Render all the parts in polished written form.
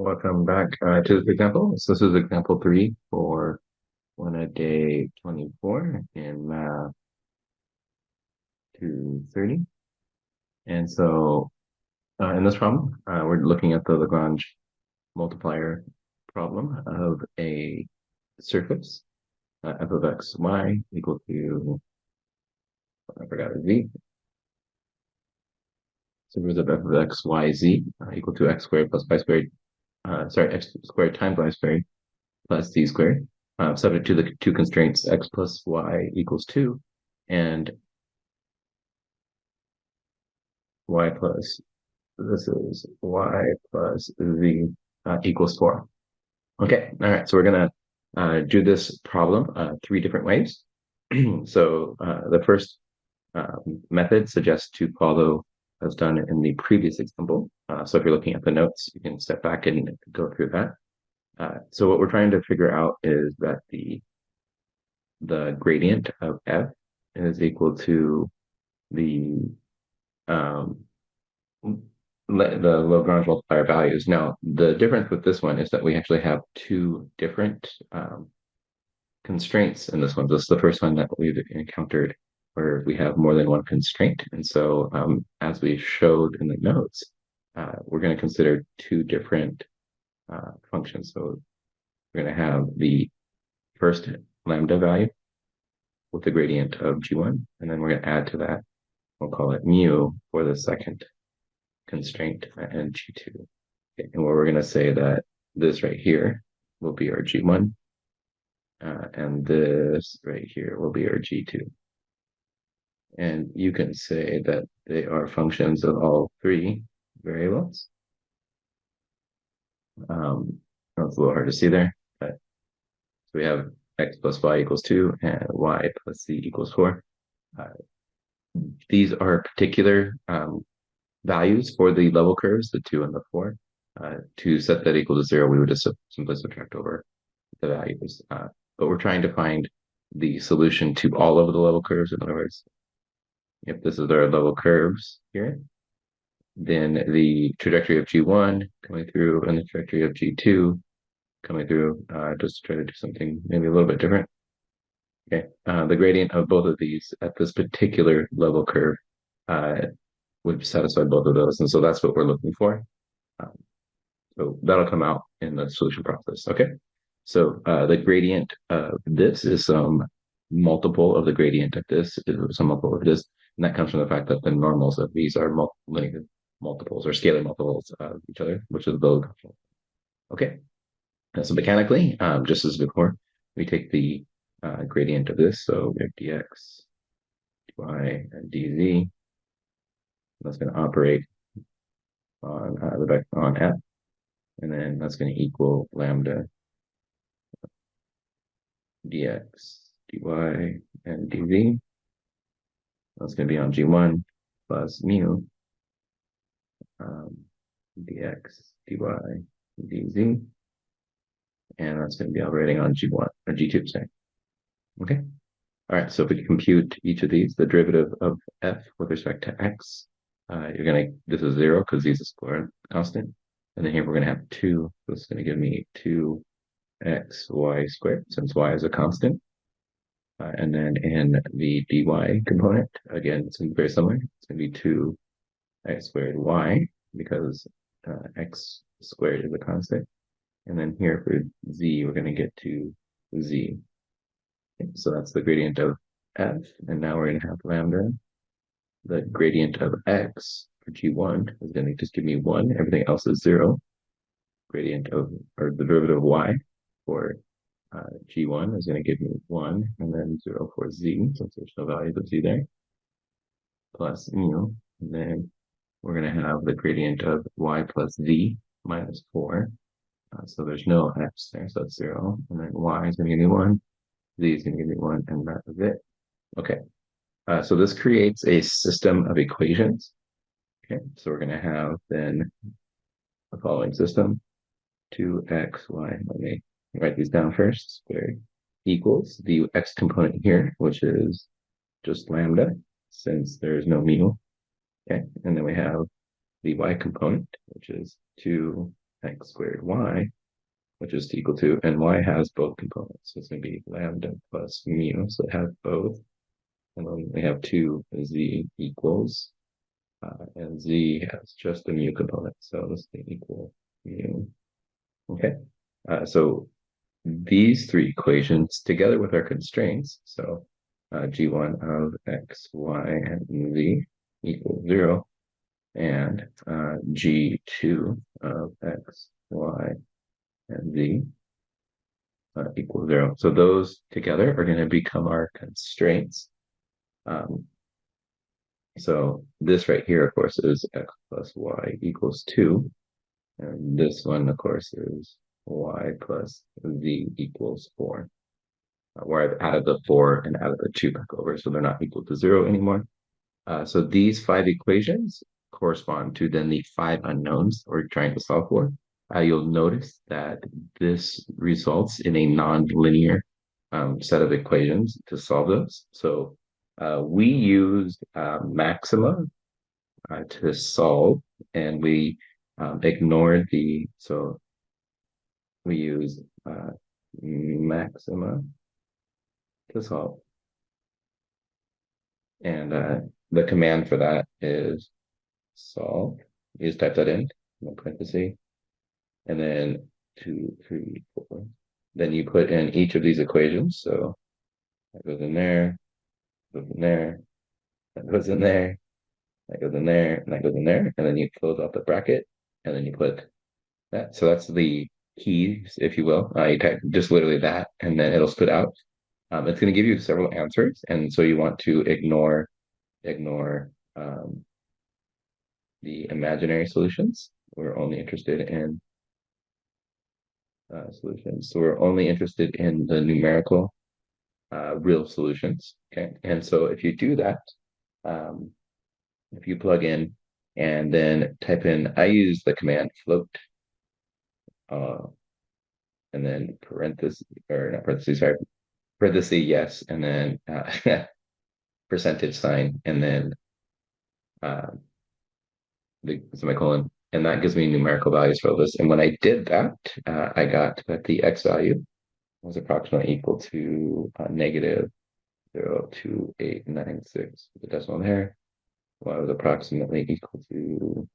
welcome back to this example. So this is example 3 for 1 a day 24 in math 230. And so in this problem, we're looking at the Lagrange multiplier problem of a surface f of x, y equal to, I forgot a z. Surface of f of x, y, z equal to x squared plus y squared, x squared times y squared plus z squared, subject to the two constraints x plus y equals 2 and y plus, this is y plus z equals 4. Okay, all right, so we're going to do this problem 3 different ways. So the first method suggests to follow as done in the previous example. So if you're looking at the notes, you can step back and go through that. So what we're trying to figure out is that the gradient of f is equal to the the Lagrange multiplier values. Now, the difference with this one is that we actually have 2 different constraints in this one. This is the first one that we've encountered where we have more than one constraint. And so as we showed in the notes, we're going to consider 2 different functions. So we're going to have the first lambda value with the gradient of g1, and then we're going to add to that, we'll call it mu for the second constraint and g2. Okay, and where we're going to say that this right here will be our g1, and this right here will be our g2. And you can say that they are functions of all 3 variables. That's a little hard to see there, but so we have x plus y equals 2 and y plus z equals 4. These are particular values for the level curves, the 2 and the 4. To set that equal to 0, we would just simply subtract over the values. But we're trying to find the solution to all of the level curves. In other words, if this is our level curves here, then the trajectory of G1 coming through and the trajectory of G2 coming through, just to try to do something maybe a little bit different. Okay, the gradient of both of these at this particular level curve would satisfy both of those. And so that's what we're looking for. So that'll come out in the solution process. Okay, so the gradient of this is some multiple of the gradient of this is some multiple of this. And that comes from the fact that the normals of these are linear multiples or scalar multiples of each other, which is the okay. So mechanically, just as before, we take the gradient of this. So we have dx, dy, and dz. That's going to operate on the vector on f, and then that's going to equal lambda dx, dy, and dz. That's going to be on g1 plus mu dx, dy, dz. And that's going to be operating on G1 or G2, say. Okay. All right. So if we compute each of these, the derivative of f with respect to x, this is 0 because z is a square constant. And then here we're going to have 2. So it's going to give me 2xy squared since y is a constant. And then in the dy component, again, it's going to be very similar. It's going to be 2x squared y because x squared is a constant. And then here for z, we're going to get to z. Okay, so that's the gradient of f. And now we're going to have lambda. The gradient of x for g1 is going to just give me 1. Everything else is 0. Gradient of, or the derivative of y for g1 is going to give me 1. And then 0 for z, since there's no values of z there. Plus mu. And then we're going to have the gradient of y plus z minus 4. So there's no x there, so that's 0. And then y is going to give me 1, z is going to give me 1, and that is it. Okay, so this creates a system of equations. Okay, so we're going to have then the following system: 2xy, let me write these down first, squared, equals the x component here, which is just lambda, since there's no mu. Okay, and then we have the y component, which is 2 x squared y, which is equal to, and y has both components. So it's going to be lambda plus mu, so it has both. And then we have 2z equals, and z has just the mu component. So this is equal mu. Okay. So these three equations together with our constraints, so g1 of x, y, and z equals 0, and g2 of x, y, and z equals 0. So those together are going to become our constraints. So this right here, of course, is x plus y equals 2. And this one, of course, is y plus z equals 4. Where I've added the 4 and added the 2 back over, so they're not equal to 0 anymore. So these 5 equations correspond to then the 5 unknowns we're trying to solve for. You'll notice that this results in a non-linear set of equations to solve those. So we used maxima to solve, and we ignored so we use maxima to solve. And the command for that is solve. You just type that in parenthesis, and then 2, 3, 4. Then you put in each of these equations. So that goes in there, goes in there, that goes in there, that goes in there, and that goes in there. And then you close out the bracket, and then you put that. So that's the keys, if you will. You type just literally that, and then it'll spit out. It's going to give you several answers, and so you want to ignore the imaginary solutions. We're only interested in solutions. So we're only interested in the numerical real solutions. Okay. And so if you do that, if you plug in and then type in, I use the command float, and then parentheses, or not parentheses, sorry, parentheses, yes, and then percentage sign, and then the semicolon, and that gives me numerical values for this. And when I did that, I got that the x value was approximately equal to negative 0.2896, the decimal there. Y was approximately equal to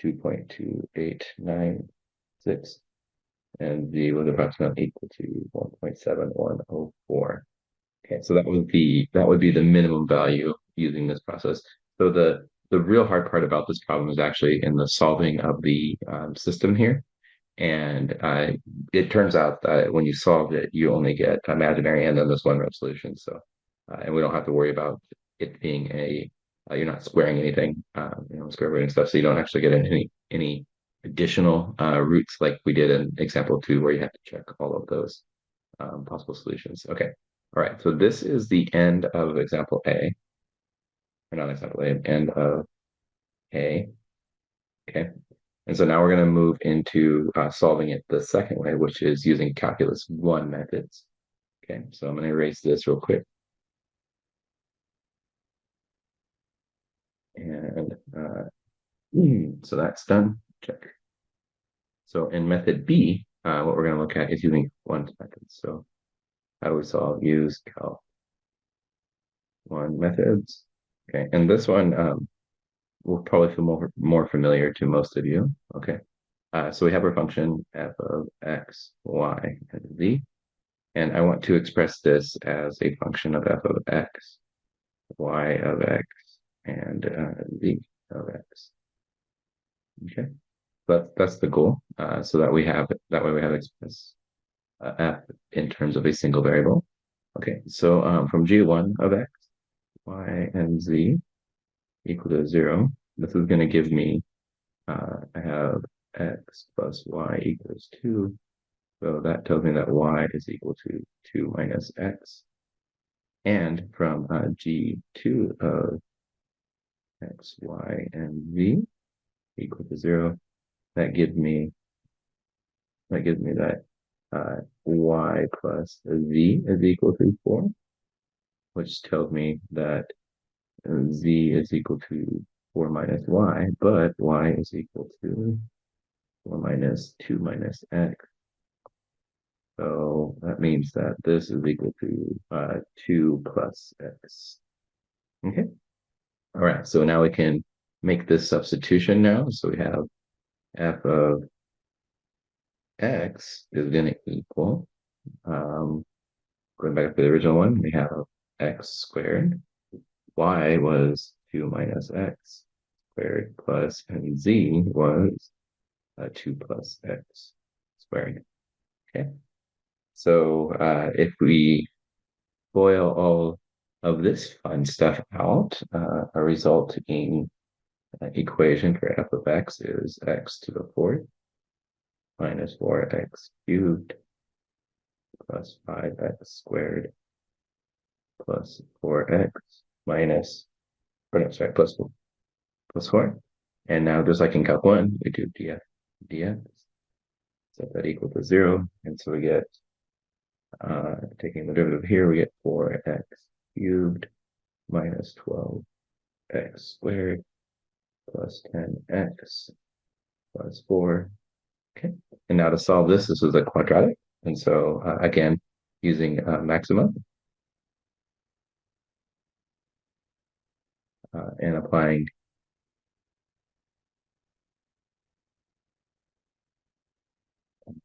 2.2896, and z was approximately equal to 1.7104. Okay, so that would be the minimum value using this process. So the real hard part about this problem is actually in the solving of the system here. And it turns out that when you solve it, you only get imaginary and then this one row solution. So, and we don't have to worry about it being you're not squaring anything, square rooting stuff. So you don't actually get any additional roots like we did in example 2, where you have to check all of those possible solutions. Okay. All right. So this is the end of example A, or not example A, end of A. Okay. And so now we're going to move into solving it the second way, which is using calculus 1 methods. Okay, so I'm going to erase this real quick. And so that's done. Check. So in method B, what we're going to look at is using 1 methods. So how do we solve? Use calc 1 methods. Okay, and this one will probably feel more familiar to most of you. Okay. So we have our function f of x, y, and z, and I want to express this as a function of f of x, y of x, and z of x. Okay, but that's the goal. So that way we have express f in terms of a single variable. Okay, so from g1 of x, y, and z equal to 0, this is going to give me I have x plus y equals 2. So that tells me that y is equal to 2 minus x. And from g2 of x, y, and z equal to 0, that gives me that y plus z is equal to 4, which tells me that z is equal to 4 minus y, but y is equal to 4 minus 2 minus x. So that means that this is equal to 2 plus x. Okay. All right. So now we can make this substitution now. So we have f of x is going to equal, going back to the original one, we have x squared. Y was 2 minus x squared plus, and z was 2 plus x squared. Okay. So if we boil all of this fun stuff out, a resulting equation for f of x is x to the fourth minus 4x cubed plus 5x squared plus 4x minus, or no, sorry, plus 4. And now just like in Calc 1, we do dx, set that equal to 0. And so we get, taking the derivative here, we get 4x cubed minus 12x squared plus 10x plus 4. Okay. And now to solve this is a quadratic. And so again, using maxima and applying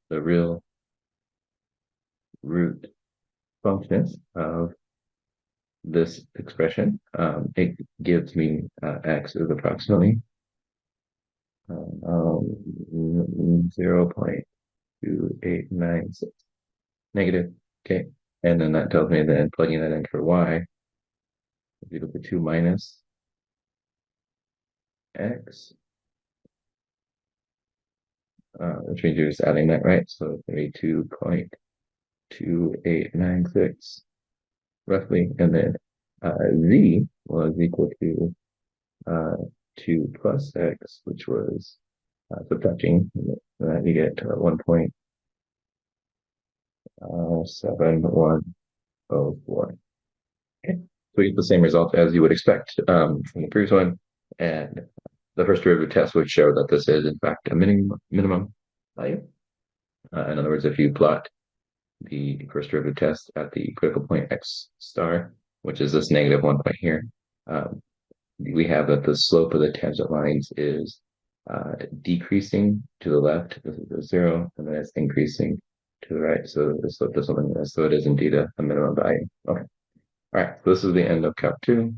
the real root functions of this expression, it gives me x is approximately 0.2896 negative. Okay. And then that tells me then plugging that in for y is equal to 2 minus x, which means you're just adding that, right? So it's going to be 2.2896 roughly. And then z was equal to 2 plus x, which was subtracting, and then you get 1.7104. Okay. So we get the same result as you would expect from the previous one. And the first derivative test would show that this is in fact a minimum value. In other words, if you plot the first derivative test at the critical point x star, which is this negative 1 point here, we have that the slope of the tangent lines is decreasing to the left. This is a 0, and then it's increasing to the right. So the slope does something like this. So it is indeed a minimum value. Okay. All right. So this is the end of Calc 2.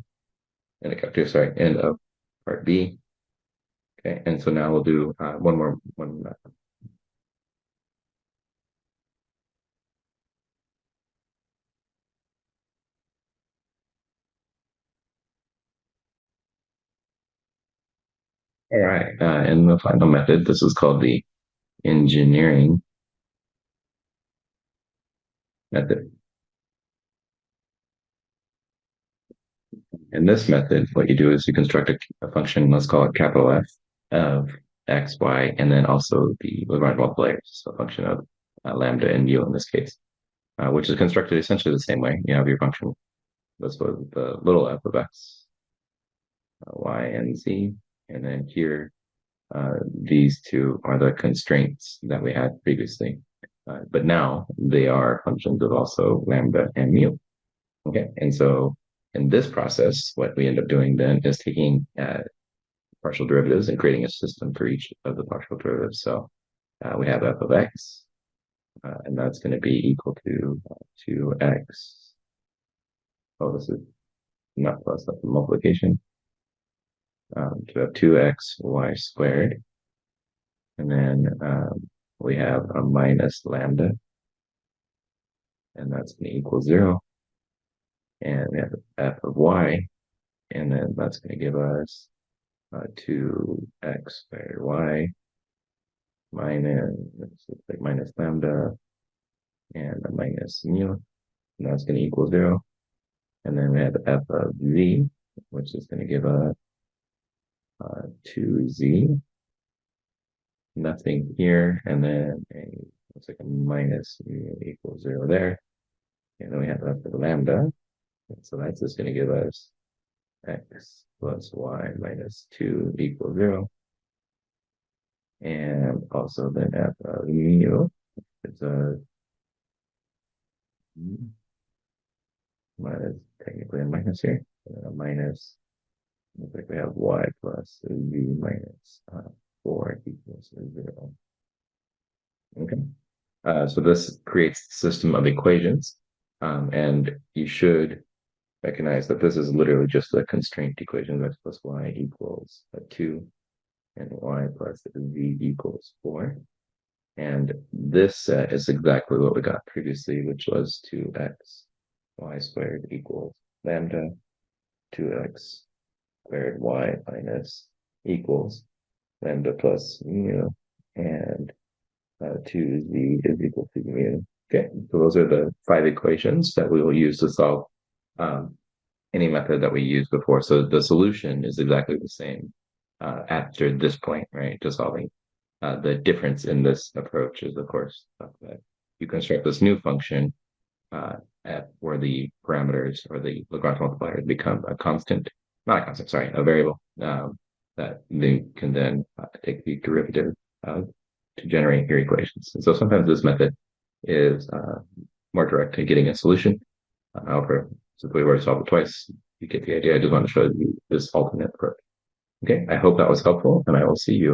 End of Calc 2, sorry, end of part B. Okay. And so now we'll do one more. All right. And the final method, this is called the engineering method. In this method, what you do is you construct a function, let's call it capital F, of x, y, and then also the Lagrange multipliers, so a function of lambda and mu in this case, which is constructed essentially the same way. You have your function, that's what the little f of x, y, and z, and then here, these two are the constraints that we had previously. But now they are functions of also lambda and mu. Okay, and so in this process, what we end up doing then is taking partial derivatives and creating a system for each of the partial derivatives. So we have f of x, and that's going to be equal to 2x. Oh, this is not plus, that's multiplication. To have 2x y squared. And then we have a minus lambda, and that's going to equal 0. And we have f of y, and then that's going to give us 2x squared y minus lambda and a minus mu, and that's going to equal 0. And then we have f of z, which is going to give us 2z, nothing here, and then looks like a minus mu equals 0 there. And then we have f of lambda, so that's just going to give us x plus y minus 2 equals 0. And also then f of mu is a minus, technically a minus here, minus, looks like we have y plus v minus 4 equals 0. Okay. So this creates a system of equations, and you should recognize that this is literally just a constraint equation, x plus y equals 2, and y plus z equals 4. And this set is exactly what we got previously, which was 2x y squared equals lambda, 2x squared y minus equals lambda plus mu, and 2z is equal to mu. Okay, so those are the 5 equations that we will use to solve um, any method that we used before. So the solution is exactly the same after this point, right, to solving. The difference in this approach is, of course, that you construct this new function where the parameters or the Lagrange multipliers become a constant, not a constant, sorry, a variable that they can then take the derivative to generate your equations. And so sometimes this method is more direct to getting a solution. However, since we already solved it twice, you get the idea. I just want to show you this alternate approach. Okay, I hope that was helpful, and I will see you